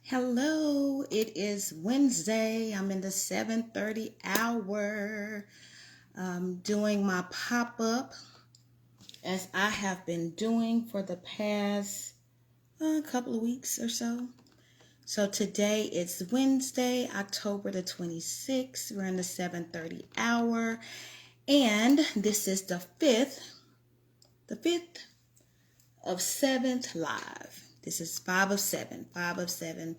Hello, it is Wednesday. I'm in the 7:30 hour doing my pop-up as I have been doing for the past couple of weeks or so. So today it's Wednesday, October the 26th. We're in the 7:30 hour and this is the fifth of 7th live. This is 5 of 7.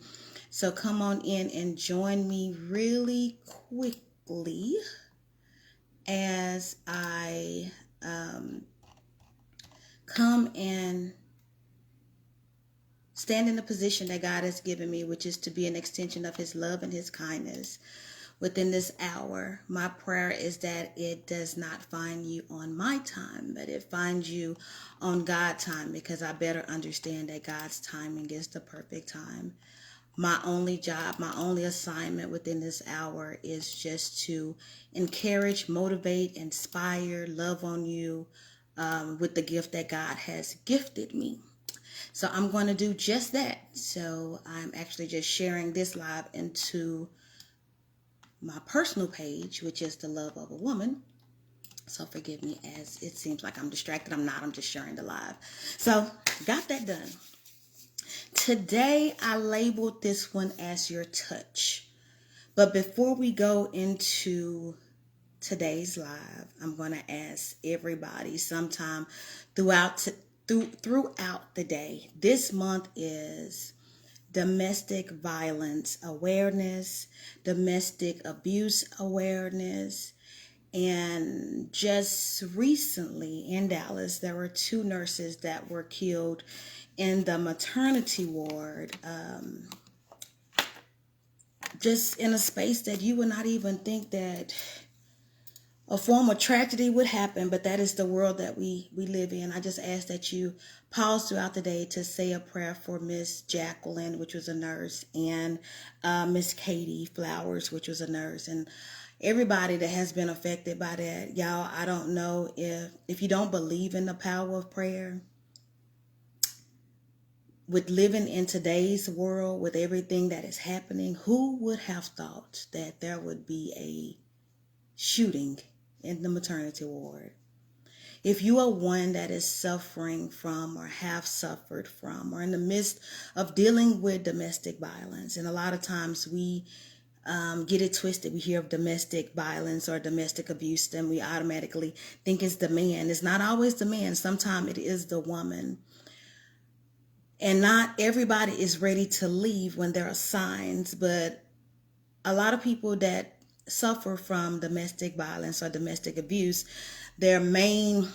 So come on in and join me really quickly as I come and stand in the position that God has given me, which is to be an extension of his love and his kindness within this hour. My prayer is that it does not find you on my time, but it finds you on God's time, because I better understand that God's timing is the perfect time. My only job, my only assignment within this hour is just to encourage, motivate, inspire, love on you with the gift that God has gifted me. So I'm going to do just that. So I'm actually just sharing this live into my personal page, which is The Love of a Woman. So forgive me as it seems like I'm distracted. I'm not. I'm just sharing the live. So got that done. Today I labeled this one as Your Touch. But before we go into today's live, I'm going to ask everybody sometime throughout the day. This month is Domestic Violence Awareness, Domestic Abuse Awareness. And just recently in Dallas, there were 2 nurses that were killed in the maternity ward, just in a space that you would not even think that a form of tragedy would happen, but that is the world that we live in. I just ask that you pause throughout the day to say a prayer for Miss Jacqueline, which was a nurse, and Miss Katie Flowers, which was a nurse, and everybody that has been affected by that. Y'all, I don't know if you don't believe in the power of prayer, with living in today's world, with everything that is happening, who would have thought that there would be a shooting in the maternity ward? If you are one that is suffering from or have suffered from or in the midst of dealing with domestic violence, and a lot of times we get it twisted. We hear of domestic violence or domestic abuse, then we automatically think it's the man. It's not always the man. Sometimes it is the woman. And not everybody is ready to leave when there are signs, but a lot of people that suffer from domestic violence or domestic abuse, their main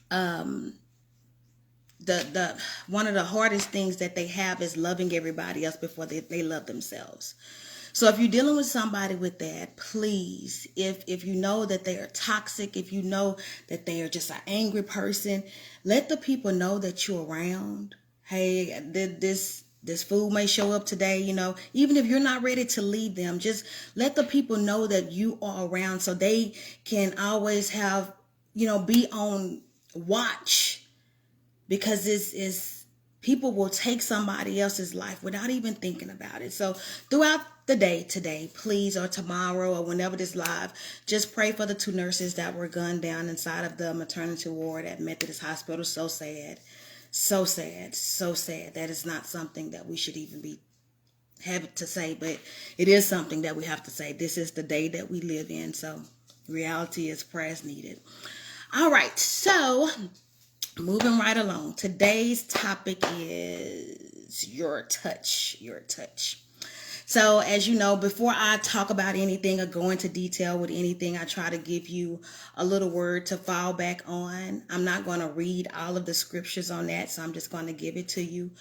the one of the hardest things that they have is loving everybody else before they love themselves. So if you're dealing with somebody with that, please, if you know that they are toxic, if you know that they are just an angry person, let the people know that you're around. Hey, this food may show up today, even if you're not ready to lead them, just let the people know that you are around so they can always have, be on watch, because this is people will take somebody else's life without even thinking about it. So throughout the day today, please, or tomorrow, or whenever this live, just pray for the 2 nurses that were gunned down inside of the maternity ward at Methodist Hospital. So sad. So sad. So sad. That is not something that we should even be having to say, but it is something that we have to say. This is the day that we live in. So reality is prayers needed. All right. So moving right along. Today's topic is your touch. Your touch. So as you know, before I talk about anything or go into detail with anything, I try to give you a little word to fall back on. I'm not going to read all of the scriptures on that, so I'm just going to give it to you.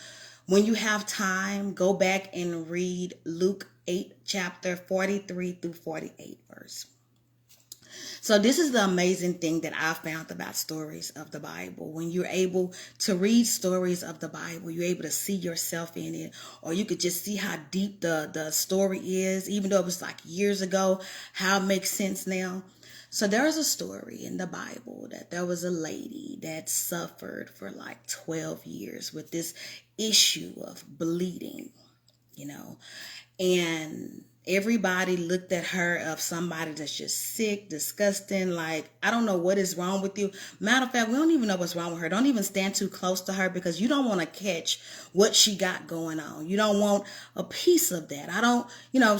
When you have time, go back and read Luke 8, chapter 43 through 48 verse. So this is the amazing thing that I found about stories of the Bible. When you're able to read stories of the Bible, you're able to see yourself in it, or you could just see how deep the story is, even though it was like years ago, how it makes sense now. So there's a story in the Bible that there was a lady that suffered for like 12 years with this issue of bleeding. you know. And everybody looked at her of somebody that's just sick, disgusting. Like, I don't know what is wrong with you. Matter of fact, we don't even know what's wrong with her. Don't even stand too close to her, because you don't want to catch what she got going on. You don't want a piece of that. I don't,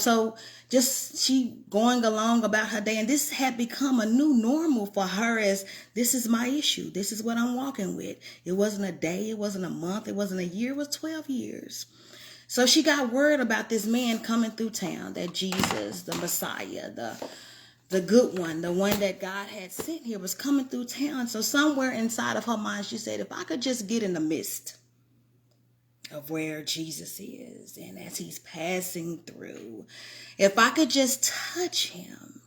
so just she going along about her day. And this had become a new normal for her, as this is my issue. This is what I'm walking with. It wasn't a day. It wasn't a month. It wasn't a year. It was 12 years. So she got word about this man coming through town, that Jesus, the Messiah, the good one, the one that God had sent here, was coming through town. So somewhere inside of her mind, she said, if I could just get in the midst of where Jesus is, and as he's passing through, if I could just touch him,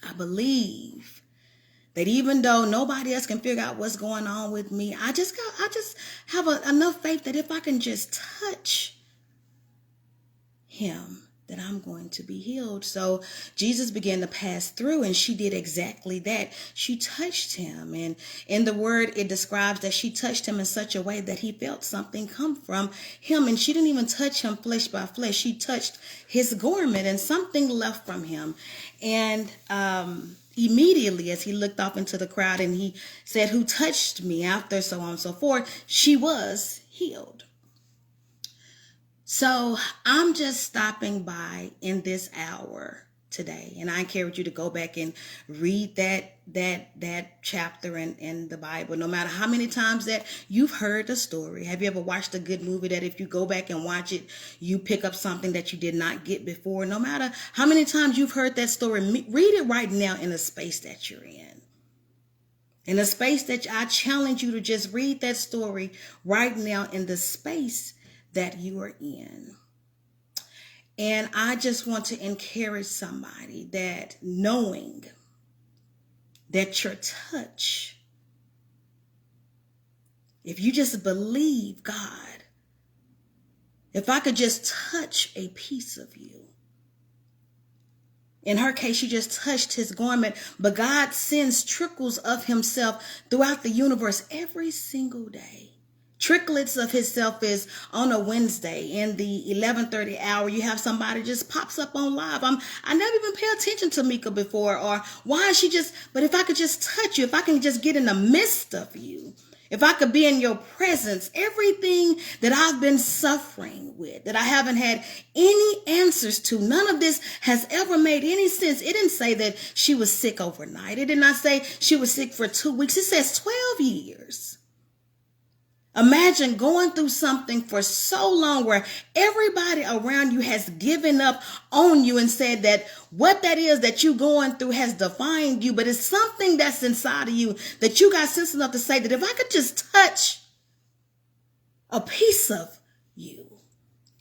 I believe that even though nobody else can figure out what's going on with me, I just have enough faith that if I can just touch him, that I'm going to be healed. So Jesus began to pass through, and she did exactly that. She touched him. And in the word, it describes that she touched him in such a way that he felt something come from him. And she didn't even touch him flesh by flesh. She touched his garment, and something left from him. And, immediately, as he looked off into the crowd and he said, who touched me, after so on and so forth, she was healed. So I'm just stopping by in this hour today, and I encourage you to go back and read that chapter in the Bible, no matter how many times that you've heard the story. Have you ever watched a good movie that if you go back and watch it, you pick up something that you did not get before? No matter how many times you've heard that story, read it right now in the space that you're in. In the space that I challenge you to just read that story right now in the space that you are in. And I just want to encourage somebody that, knowing that your touch, if you just believe God, if I could just touch a piece of you. In her case, she just touched his garment, but God sends trickles of himself throughout the universe every single day. Tricklets of himself is on a Wednesday in the 11:30 hour. You have somebody just pops up on live. I never even pay attention to Mika before, or why is she just, but if I could just touch you, if I can just get in the midst of you, if I could be in your presence, everything that I've been suffering with, that I haven't had any answers to, none of this has ever made any sense. It didn't say that she was sick overnight. It did not say she was sick for 2 weeks. It says 12 years. Imagine going through something for so long where everybody around you has given up on you and said that what that is that you're going through has defined you, but it's something that's inside of you that you got sense enough to say that if I could just touch a piece of you,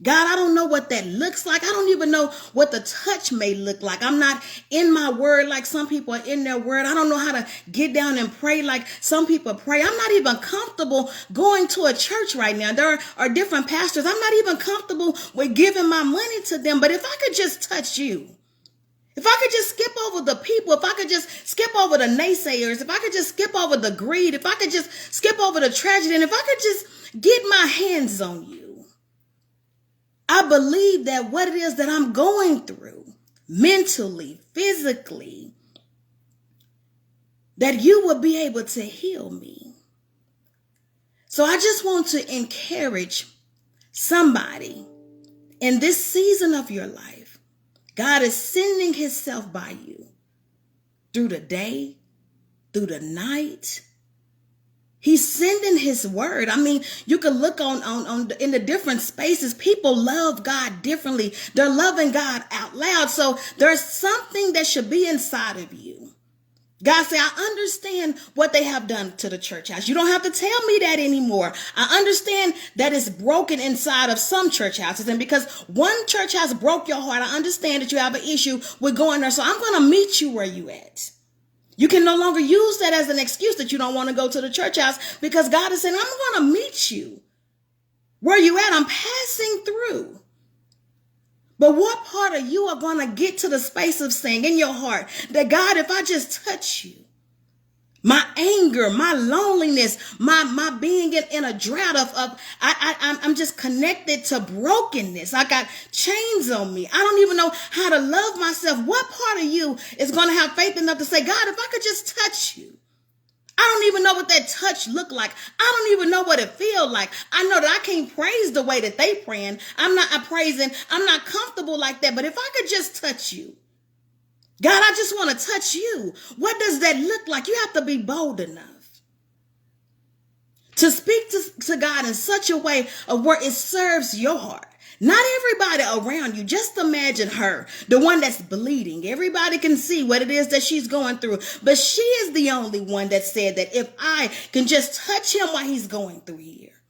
God, I don't know what that looks like. I don't even know what the touch may look like. I'm not in my word like some people are in their word. I don't know how to get down and pray like some people pray. I'm not even comfortable going to a church right now. There are different pastors. I'm not even comfortable with giving my money to them. But if I could just touch you, if I could just skip over the people, if I could just skip over the naysayers, if I could just skip over the greed, if I could just skip over the tragedy, and if I could just get my hands on you, I believe that what it is that I'm going through, mentally, physically, that you will be able to heal me. So I just want to encourage somebody in this season of your life. God is sending himself by you through the day, through the night. He's sending his word. I mean, you can look on in the different spaces. People love God differently. They're loving God out loud. So there's something that should be inside of you. God said, I understand what they have done to the church house. You don't have to tell me that anymore. I understand that it's broken inside of some church houses. And because one church house broke your heart, I understand that you have an issue with going there. So I'm going to meet you where you at. You can no longer use that as an excuse that you don't want to go to the church house, because God is saying, I'm going to meet you where you at. I'm passing through. But what part of you are going to get to the space of saying in your heart that, God, if I just touch you, my anger, my loneliness, my being in a drought I'm just connected to brokenness. I got chains on me. I don't even know how to love myself. What part of you is going to have faith enough to say, God, if I could just touch you? I don't even know what that touch looked like. I don't even know what it feels like. I know that I can't praise the way that they praying. I'm not praising. I'm not comfortable like that. But if I could just touch you, God, I just want to touch you. What does that look like? You have to be bold enough to speak to God in such a way of where it serves your heart. Not everybody around you. Just imagine her, the one that's bleeding. Everybody can see what it is that she's going through. But she is the only one that said that if I can just touch him while he's going through here.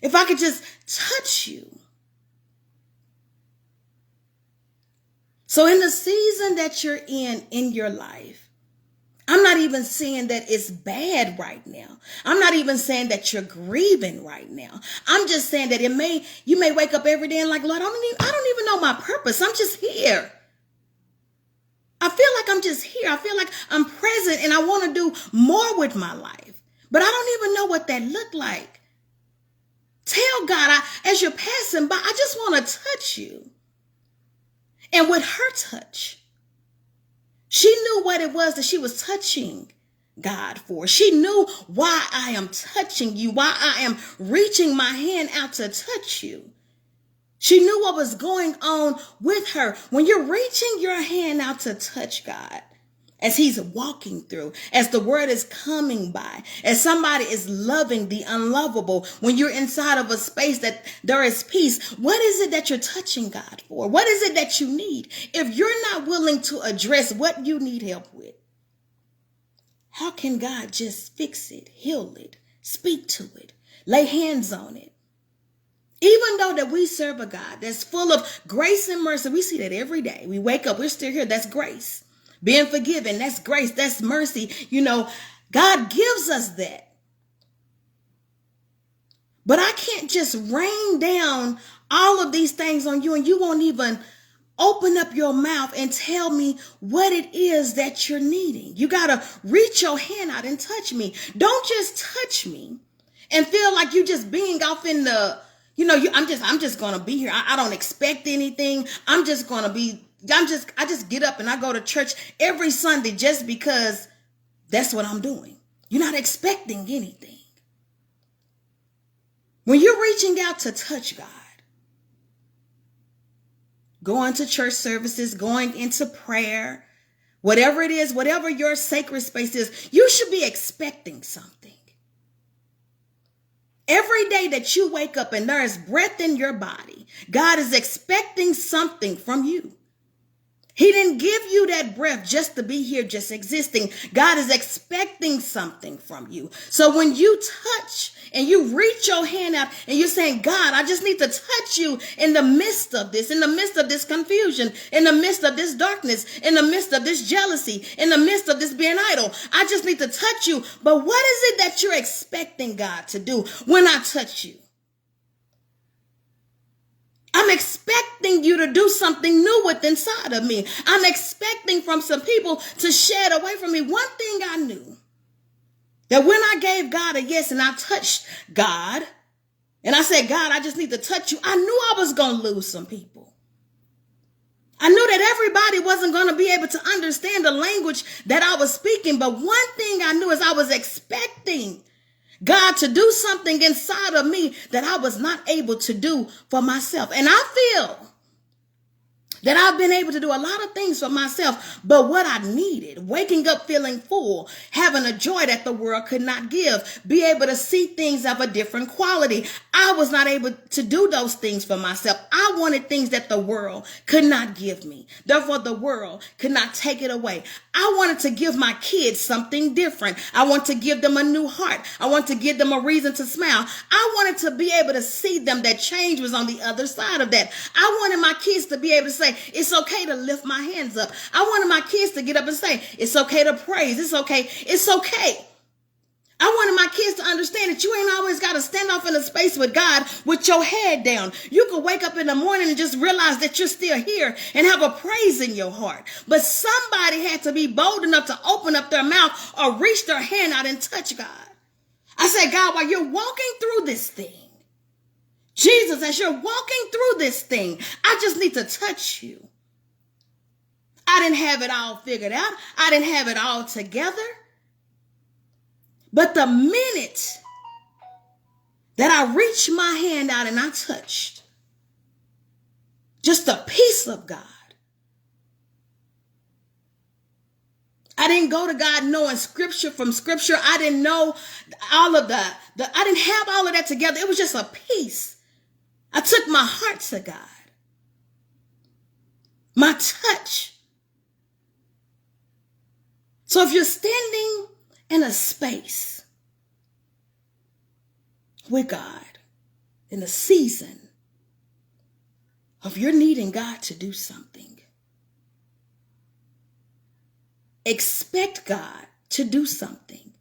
If I could just touch you. So in the season that you're in your life, I'm not even saying that it's bad right now. I'm not even saying that you're grieving right now. I'm just saying that you may wake up every day and like, Lord, I don't even know my purpose. I'm just here. I feel like I'm just here. I feel like I'm present and I want to do more with my life. But I don't even know what that looked like. Tell God, as you're passing by, I just want to touch you. And with her touch, she knew what it was that she was touching God for. She knew why I am touching you, why I am reaching my hand out to touch you. She knew what was going on with her. When you're reaching your hand out to touch God, as he's walking through, as the word is coming by, as somebody is loving the unlovable, when you're inside of a space that there is peace, what is it that you're touching God for? What is it that you need? If you're not willing to address what you need help with, how can God just fix it, heal it, speak to it, lay hands on it? Even though that we serve a God that's full of grace and mercy, we see that every day. We wake up, we're still here, that's grace. Being forgiven, that's grace, that's mercy. You know, God gives us that. But I can't just rain down all of these things on you and you won't even open up your mouth and tell me what it is that you're needing. You got to reach your hand out and touch me. Don't just touch me and feel like you just being off in the, I'm just going to be here. I don't expect anything. I just get up and I go to church every Sunday just because that's what I'm doing. You're not expecting anything. When you're reaching out to touch God, going to church services, going into prayer, whatever it is, whatever your sacred space is, you should be expecting something. Every day that you wake up and there is breath in your body, God is expecting something from you. He didn't give you that breath just to be here, just existing. God is expecting something from you. So when you touch and you reach your hand out and you're saying, God, I just need to touch you in the midst of this confusion, in the midst of this darkness, in the midst of this jealousy, in the midst of this being idle. I just need to touch you. But what is it that you're expecting God to do when I touch you? I'm expecting you to do something new within inside of me. I'm expecting from some people to shed away from me. One thing I knew, that when I gave God a yes and I touched God, and I said, God, I just need to touch you, I knew I was going to lose some people. I knew that everybody wasn't going to be able to understand the language that I was speaking. But one thing I knew is I was expecting God to do something inside of me that I was not able to do for myself. And I feel that I've been able to do a lot of things for myself, but what I needed, waking up feeling full, having a joy that the world could not give, be able to see things of a different quality. I was not able to do those things for myself. I wanted things that the world could not give me. Therefore, the world could not take it away. I wanted to give my kids something different. I want to give them a new heart. I want to give them a reason to smile. I wanted to be able to see them, that change was on the other side of that. I wanted my kids to be able to say, it's okay to lift my hands up. I wanted my kids to get up and say, it's okay to praise. It's okay. It's okay. I wanted my kids to understand that you ain't always got got to stand off in a space with God with your head down. You could wake up in the morning and just realize that you're still here and have a praise in your heart. But somebody had to be bold enough to open up their mouth or reach their hand out and touch God. I said, God, while you're walking through this thing, Jesus, as you're walking through this thing, I just need to touch you. I didn't have it all figured out. I didn't have it all together. But the minute that I reached my hand out and I touched just the peace of God, I didn't go to God knowing scripture from scripture. I didn't know all of I didn't have all of that together. It was just a peace. I took my heart to God. My touch. So if you're standing in a space with God, in a season of you're needing God to do something, expect God to do something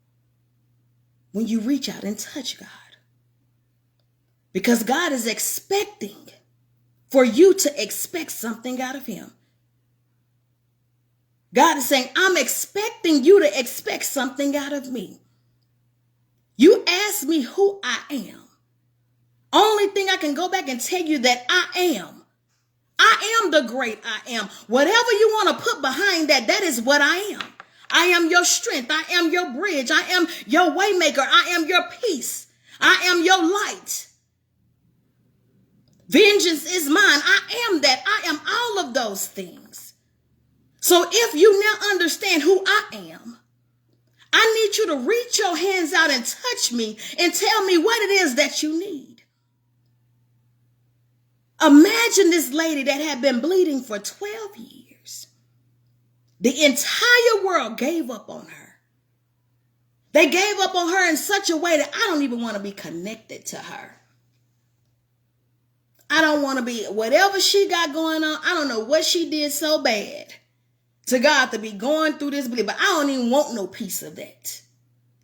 when you reach out and touch God. Because God is expecting for you to expect something out of him. God is saying, I'm expecting you to expect something out of me. You ask me who I am. Only thing I can go back and tell you that I am. I am the great I am. Whatever you want to put behind that, that is what I am. I am your strength. I am your bridge. I am your waymaker. I am your peace. I am your light. Vengeance is mine. I am that. I am all of those things. So if you now understand who I am, I need you to reach your hands out and touch me and tell me what it is that you need. Imagine this lady that had been bleeding for 12 years. The entire world gave up on her. They gave up on her in such a way that I don't even want to be connected to her. I don't want to be, whatever she got going on, I don't know what she did so bad to God to be going through this bleed, but I don't even want no piece of that.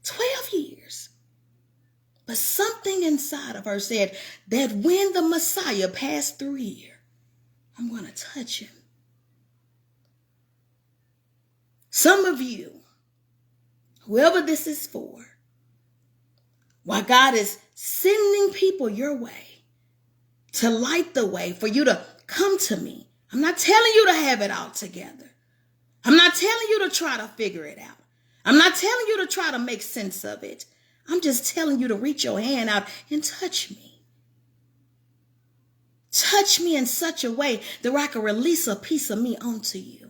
12 years. But something inside of her said that when the Messiah passed through here, I'm going to touch him. Some of you, whoever this is for, while God is sending people your way to light the way for you to come to me, I'm not telling you to have it all together. I'm not telling you to try to figure it out. I'm not telling you to try to make sense of it. I'm just telling you to reach your hand out and touch me. Touch me in such a way that I can release a piece of me onto you.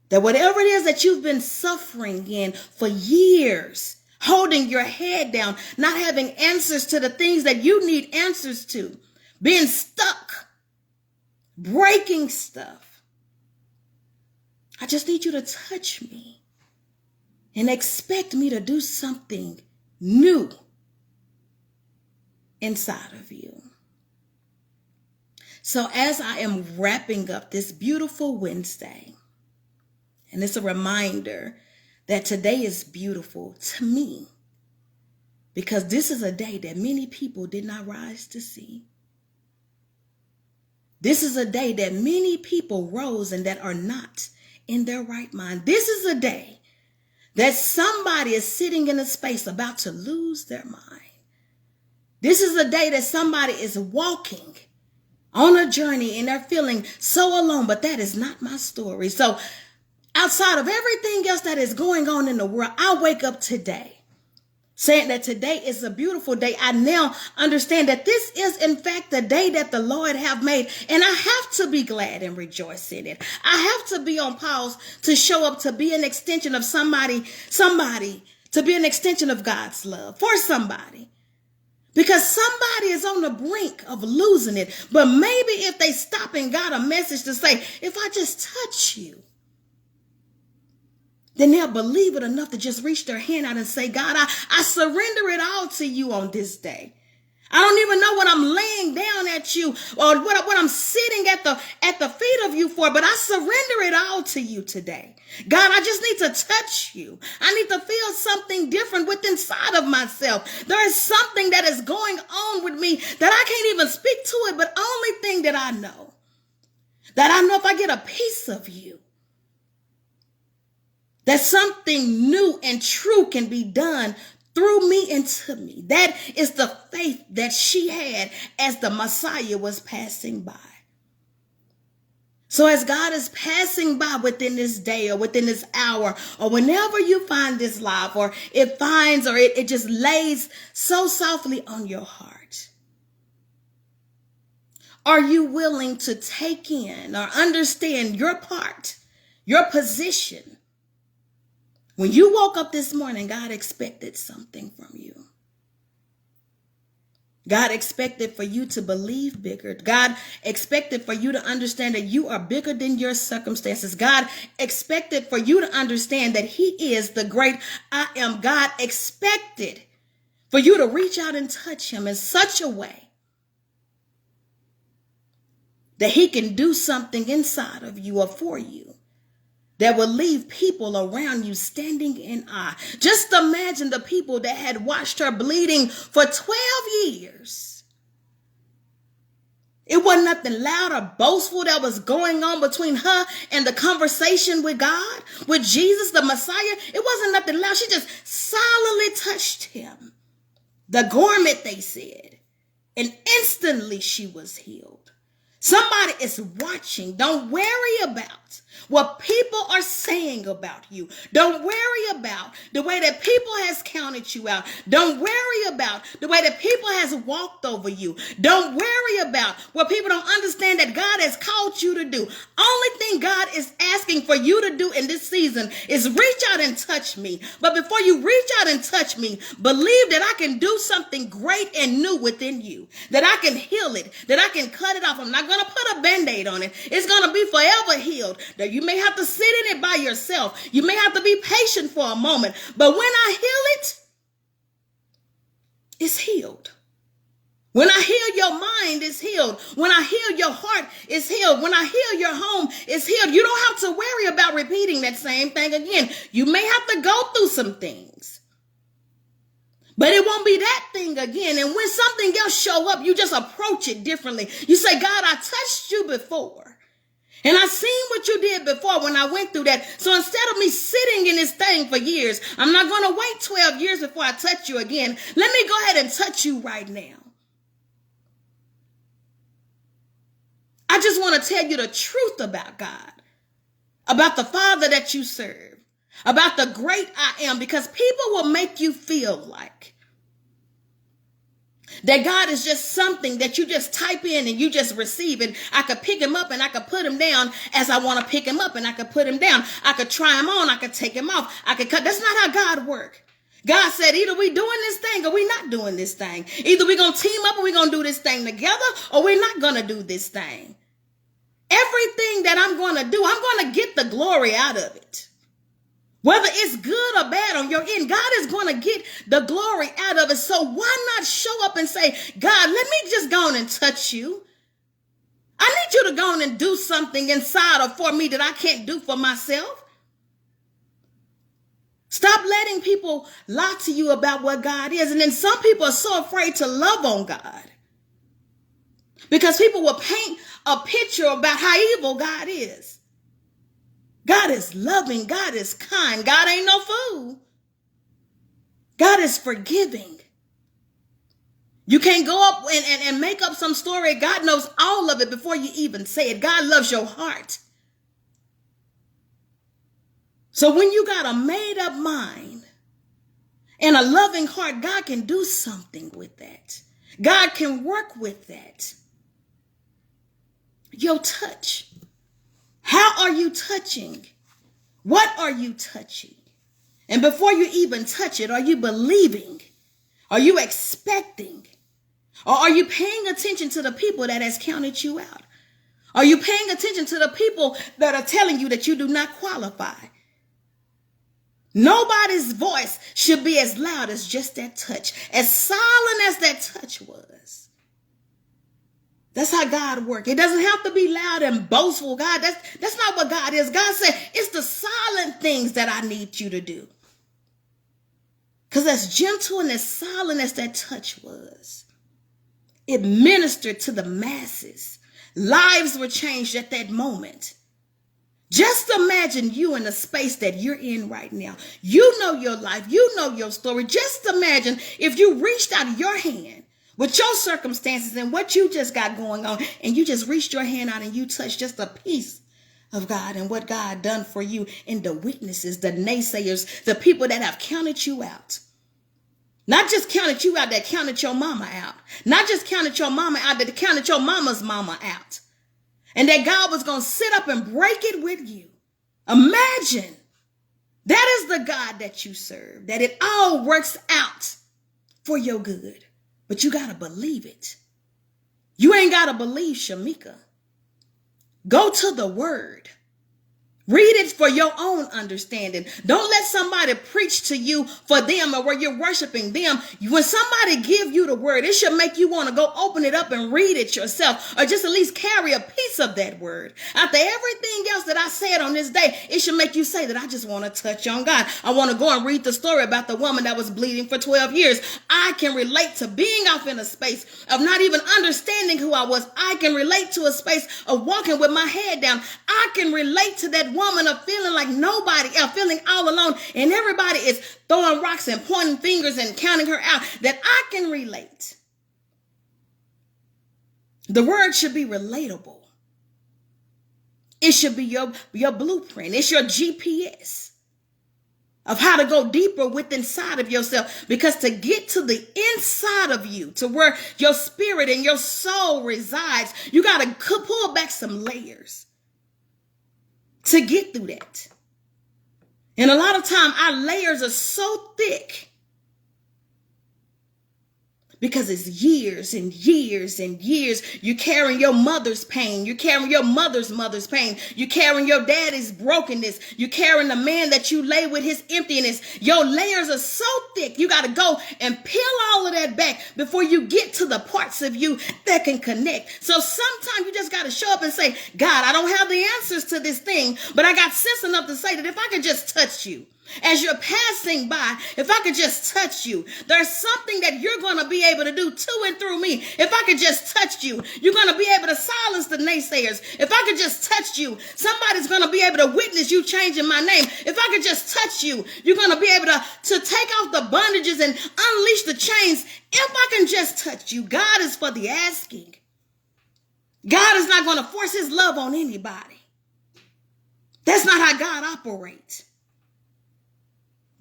That whatever it is that you've been suffering in for years, holding your head down, not having answers to the things that you need answers to, being stuck, breaking stuff. I just need you to touch me and expect me to do something new inside of you. So as I am wrapping up this beautiful Wednesday, and it's a reminder that today is beautiful to me, because this is a day that many people did not rise to see. This is a day that many people rose and that are not in their right mind. This is a day that somebody is sitting in a space about to lose their mind. This is a day that somebody is walking on a journey and they're feeling so alone, but that is not my story. So outside of everything else that is going on in the world, I wake up today saying that today is a beautiful day. I now understand that this is in fact the day that the Lord have made, and I have to be glad and rejoice in it. I have to be on pause to show up, to be an extension of somebody, to be an extension of God's love for somebody. Because somebody is on the brink of losing it. But maybe if they stop and got a message to say, if I just touch you, then they'll believe it enough to just reach their hand out and say, God, I surrender it all to you on this day. I don't even know what I'm laying down at you or what I'm sitting at the feet of you for, but I surrender it all to you today. God, I just need to touch you. I need to feel something different within inside of myself. There is something that is going on with me that I can't even speak to it, but only thing that I know if I get a piece of you, that something new and true can be done through me and to me. That is the faith that she had as the Messiah was passing by. So as God is passing by within this day or within this hour, or whenever you find this live, or it just lays so softly on your heart, are you willing to take in or understand your part, your position? When you woke up this morning, God expected something from you. God expected for you to believe bigger. God expected for you to understand that you are bigger than your circumstances. God expected for you to understand that He is the great I am. God expected for you to reach out and touch Him in such a way that He can do something inside of you or for you that will leave people around you standing in awe. Just imagine the people that had watched her bleeding for 12 years. It wasn't nothing loud or boastful that was going on between her and the conversation with God, with Jesus, the Messiah. It wasn't nothing loud. She just silently touched Him. The garment, they said, and instantly she was healed. Somebody is watching. Don't worry about what people are saying about you. Don't worry about the way that people has counted you out. Don't worry about the way that people has walked over you. Don't worry about what people don't understand that God has called you to do. Only thing God is asking for you to do in this season is reach out and touch me. But before you reach out and touch me, believe that I can do something great and new within you, that I can heal it, that I can cut it off. I'm not going to put a band-aid on it. It's going to be forever healed. That you may have to sit in it by yourself. You may have to be patient for a moment. But when I heal it, it's healed. When I heal your mind, it's healed. When I heal your heart, it's healed. When I heal your home, it's healed. You don't have to worry about repeating that same thing again. You may have to go through some things, but it won't be that thing again. And when something else show up, you just approach it differently. You say, God, I touched you before. And I seen what you did before when I went through that. So instead of me sitting in this thing for years, I'm not going to wait 12 years before I touch you again. Let me go ahead and touch you right now. I just want to tell you the truth about God, about the Father that you serve, about the great I am, because people will make you feel like that God is just something that you just type in and you just receive. And I could pick him up and I could put him down as I want to pick him up, and I could put him down. I could try him on. I could take him off. I could cut. That's not how God works. God said, either we doing this thing or we not doing this thing. Either we're going to team up or we're going to do this thing together, or we're not going to do this thing. Everything that I'm going to do, I'm going to get the glory out of it. Whether it's good or bad on your end, God is going to get the glory out of it. So why not show up and say, God, let me just go on and touch you. I need you to go on and do something inside or for me that I can't do for myself. Stop letting people lie to you about what God is. And then some people are so afraid to love on God because people will paint a picture about how evil God is. God is loving. God is kind. God ain't no fool. God is forgiving. You can't go up and make up some story. God knows all of it before you even say it. God loves your heart. So when you got a made up mind and a loving heart, God can do something with that. God can work with that. Your touch. How are you touching? What are you touching? And before you even touch it, are you believing? Are you expecting? Or are you paying attention to the people that has counted you out? Are you paying attention to the people that are telling you that you do not qualify? Nobody's voice should be as loud as just that touch, as silent as that touch was. That's how God works. It doesn't have to be loud and boastful. God, that's not what God is. God said, it's the silent things that I need you to do. Because as gentle and as silent as that touch was, it ministered to the masses. Lives were changed at that moment. Just imagine you in the space that you're in right now. You know your life. You know your story. Just imagine if you reached out your hand with your circumstances and what you just got going on, and you just reached your hand out and you touched just a piece of God and what God done for you, and the witnesses, the naysayers, the people that have counted you out. Not just counted you out, that counted your mama out. Not just counted your mama out, that counted your mama's mama out. And that God was going to sit up and break it with you. Imagine. That is the God that you serve. That it all works out for your good. But you got to believe it. You ain't got to believe Shamika. Go to the word. Read it for your own understanding. Don't let somebody preach to you for them, or where you're worshiping them. When somebody give you the word, it should make you want to go open it up and read it yourself, or just at least carry a piece of that word. After everything else that I said on this day, it should make you say that I just want to touch on God. I want to go and read the story about the woman that was bleeding for 12 years. I can relate to being off in a space of not even understanding who I was. I can relate to a space of walking with my head down. I can relate to that woman of feeling like nobody else, feeling all alone, and everybody is throwing rocks and pointing fingers and counting her out, that I can relate. The word should be relatable. It should be your blueprint. It's your GPS of how to go deeper within inside of yourself. Because to get to the inside of you, to where your spirit and your soul resides, you got to pull back some layers to get through that. And a lot of time our layers are so thick because it's years and years and years. You're carrying your mother's pain. You're carrying your mother's pain. You're carrying your daddy's brokenness. You're carrying the man that you lay with, his emptiness. Your layers are so thick. You got to go and peel all of that back before you get to the parts of you that can connect. So sometimes you just got to show up and say, God, I don't have the answers to this thing, but I got sense enough to say that if I could just touch you, as you're passing by, if I could just touch you, there's something that you're going to be able to do to and through me. If I could just touch you, you're going to be able to silence the naysayers. If I could just touch you, somebody's going to be able to witness you changing my name. If I could just touch you, you're going to be able to take off the bondages and unleash the chains. If I can just touch you, God is for the asking. God is not going to force his love on anybody. That's not how God operates.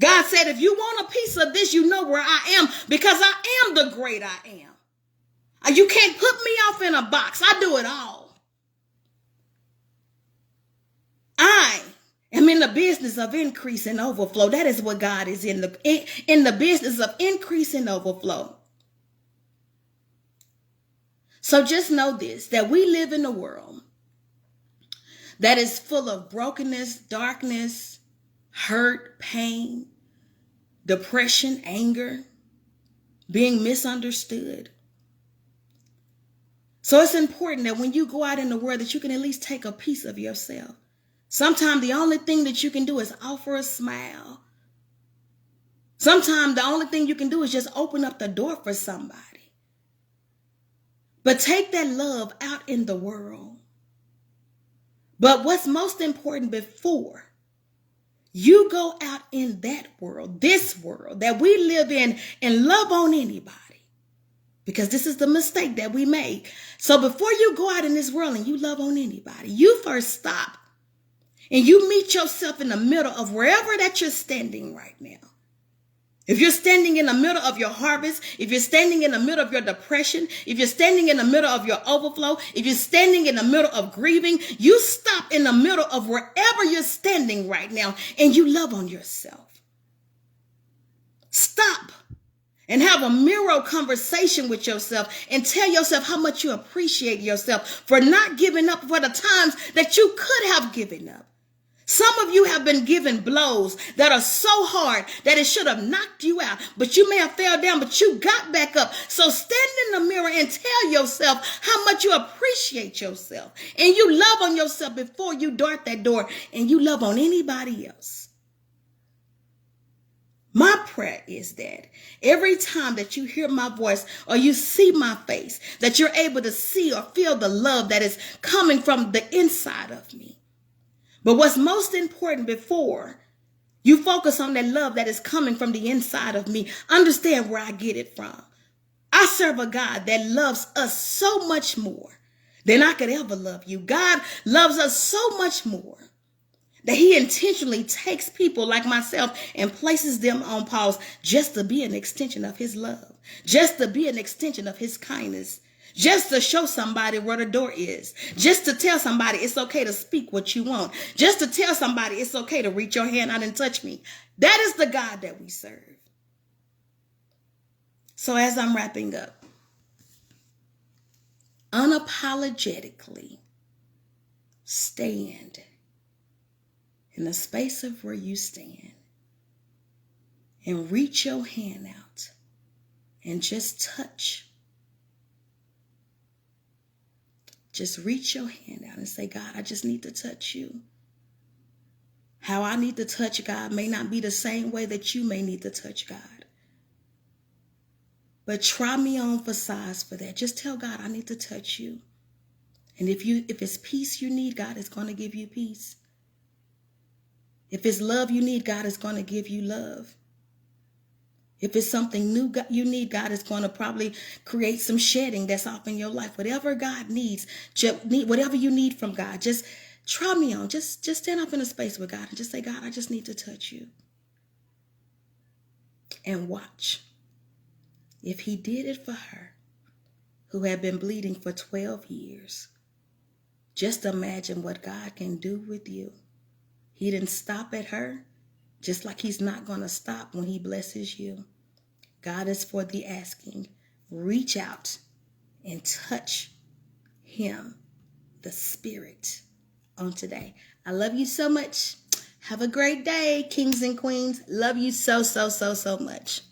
God said, if you want a piece of this, you know where I am, because I am the great I am. You can't put me off in a box. I do it all. I am in the business of increase and overflow. That is what God is in the business of increase and overflow. So just know this, that we live in a world that is full of brokenness, darkness, hurt, pain, depression, anger, being misunderstood. So it's important that when you go out in the world that you can at least take a piece of yourself. Sometimes the only thing that you can do is offer a smile. Sometimes the only thing you can do is just open up the door for somebody. But take that love out in the world. But what's most important, before you go out in that world, this world that we live in, and love on anybody, because this is the mistake that we make. So before you go out in this world and you love on anybody, you first stop and you meet yourself in the middle of wherever that you're standing right now. If you're standing in the middle of your harvest, if you're standing in the middle of your depression, if you're standing in the middle of your overflow, if you're standing in the middle of grieving, you stop in the middle of wherever you're standing right now and you love on yourself. Stop and have a mirror conversation with yourself and tell yourself how much you appreciate yourself for not giving up for the times that you could have given up. Some of you have been given blows that are so hard that it should have knocked you out, but you may have fell down, but you got back up. So stand in the mirror and tell yourself how much you appreciate yourself, and you love on yourself before you dart that door and you love on anybody else. My prayer is that every time that you hear my voice or you see my face, that you're able to see or feel the love that is coming from the inside of me. But what's most important, before you focus on that love that is coming from the inside of me, understand where I get it from. I serve a God that loves us so much more than I could ever love you. God loves us so much more that he intentionally takes people like myself and places them on pause just to be an extension of his love, just to be an extension of his kindness, just to show somebody where the door is, just to tell somebody it's okay to speak what you want, just to tell somebody it's okay to reach your hand out and touch me. That is the God that we serve. So as I'm wrapping up, unapologetically stand in the space of where you stand and reach your hand out and just touch. Just reach your hand out and say, God, I just need to touch you. How I need to touch God may not be the same way that you may need to touch God. But try me on for size for that. Just tell God, I need to touch you. And if it's peace you need, God is going to give you peace. If it's love you need, God is going to give you love. If it's something new you need, God is going to probably create some shedding that's off in your life. Whatever God needs, whatever you need from God, just try me on. Just stand up in a space with God and just say, God, I just need to touch you. And watch. If he did it for her, who had been bleeding for 12 years, just imagine what God can do with you. He didn't stop at her, just like he's not going to stop when he blesses you. God is for the asking. Reach out and touch him, the Spirit, on today. I love you so much. Have a great day, kings and queens. Love you so, so, so, so much.